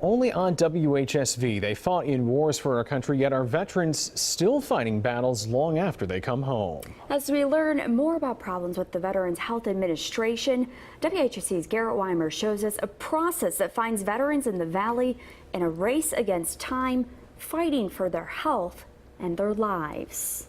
only on WHSV. They fought in wars for our country, yet our veterans still fighting battles long after they come home. As we learn more about problems with the Veterans Health Administration, WHSV's Garrett Weimer shows us a process that finds veterans in the Valley in a race against time, fighting for their health and their lives.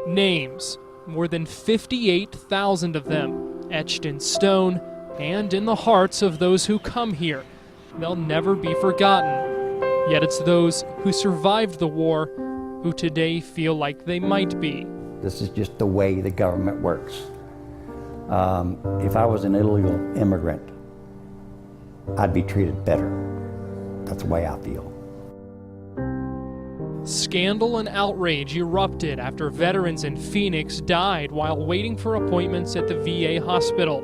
Names, more than 58,000 of them, etched in stone and in the hearts of those who come here. They'll never be forgotten. Yet it's those who survived the war who today feel like they might be. This is just the way the government works. If I was an illegal immigrant, I'd be treated better. That's the way I feel. Scandal and outrage erupted after veterans in Phoenix died while waiting for appointments at the VA hospital.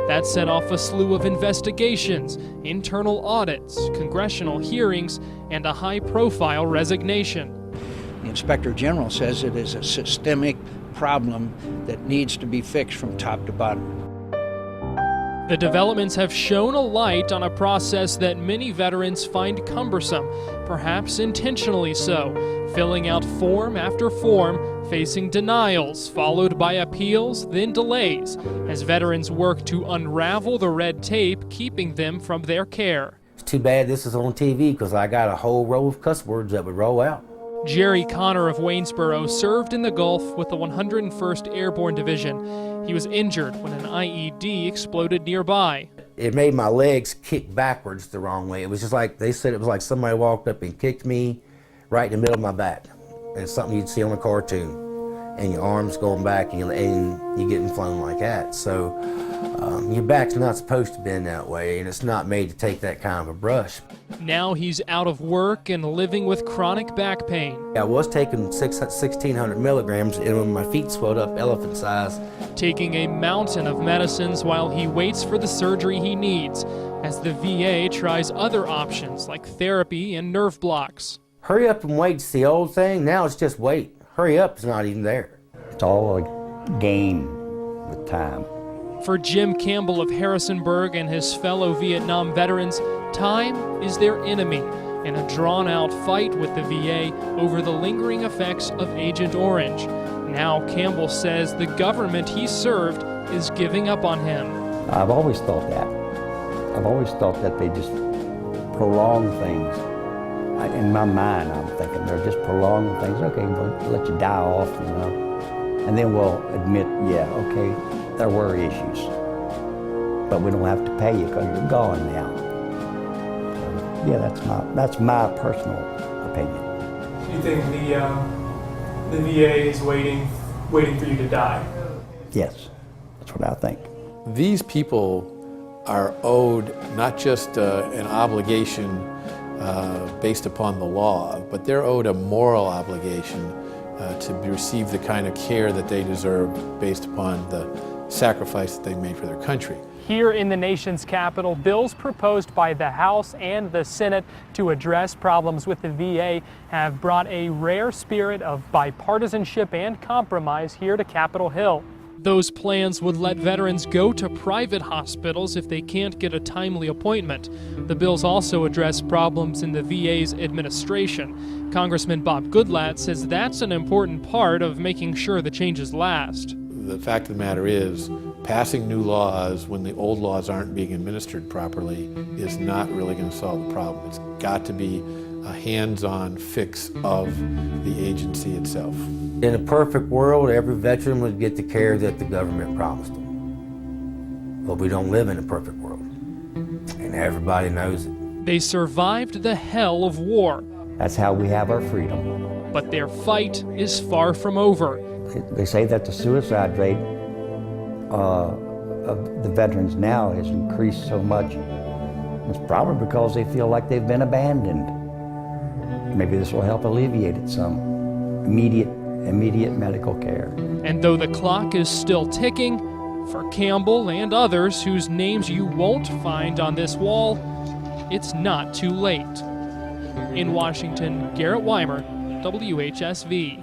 That set off a slew of investigations, internal audits, congressional hearings, and a high-profile resignation. The Inspector General says it is a systemic problem that needs to be fixed from top to bottom. The developments have shone a light on a process that many veterans find cumbersome, perhaps intentionally so, filling out form after form, facing denials, followed by appeals, then delays, as veterans work to unravel the red tape keeping them from their care. It's too bad this is on TV because I got a whole row of cuss words that would roll out. Jerry Connor of Waynesboro served in the Gulf with the 101st Airborne Division. He was injured when an IED exploded nearby. It made my legs kick backwards the wrong way. It was just like, they said it was like somebody walked up and kicked me right in the middle of my back. And it's something you'd see on a cartoon. And your arms going back and you're getting flown like that. So your back's not supposed to bend that way, and it's not made to take that kind of a brush. Now he's out of work and living with chronic back pain. I was taking 1,600 milligrams, and when my feet swelled up elephant size. Taking a mountain of medicines while he waits for the surgery he needs, as the VA tries other options like therapy and nerve blocks. Hurry up and wait, it's the old thing. Now it's just wait. Hurry up is not even there. It's all a game with time. For Jim Campbell of Harrisonburg and his fellow Vietnam veterans, time is their enemy in a drawn-out fight with the VA over the lingering effects of Agent Orange. Now Campbell says the government he served is giving up on him. I've always thought that. I've always thought that they just prolong things. In my mind, I'm thinking they're just prolonging things. Okay, we'll let you die off, you know, and then we'll admit, yeah, okay, there were issues, but we don't have to pay you because you're gone now. Yeah, that's my personal opinion. Do you think the VA is waiting for you to die? Yes, that's what I think. These people are owed not just an obligation based upon the law, but they're owed a moral obligation to receive the kind of care that they deserve based upon the sacrifice that they made for their country. Here in the nation's capital, bills proposed by the House and the Senate to address problems with the VA have brought a rare spirit of bipartisanship and compromise here to Capitol Hill. Those plans would let veterans go to private hospitals if they can't get a timely appointment. The bills also address problems in the VA's administration. Congressman Bob Goodlatte says that's an important part of making sure the changes last. The fact of the matter is, passing new laws when the old laws aren't being administered properly is not really going to solve the problem. It's got to be a hands-on fix of the agency itself. In a perfect world, every veteran would get the care that the government promised them. But we don't live in a perfect world, and everybody knows it. They survived the hell of war. That's how we have our freedom. But their fight is far from over. They say that the suicide rate of the veterans now has increased so much. It's probably because they feel like they've been abandoned. Maybe this will help alleviate it some. Immediate medical care. And though the clock is still ticking, for Campbell and others whose names you won't find on this wall, it's not too late. In Washington, Garrett Weimer, WHSV.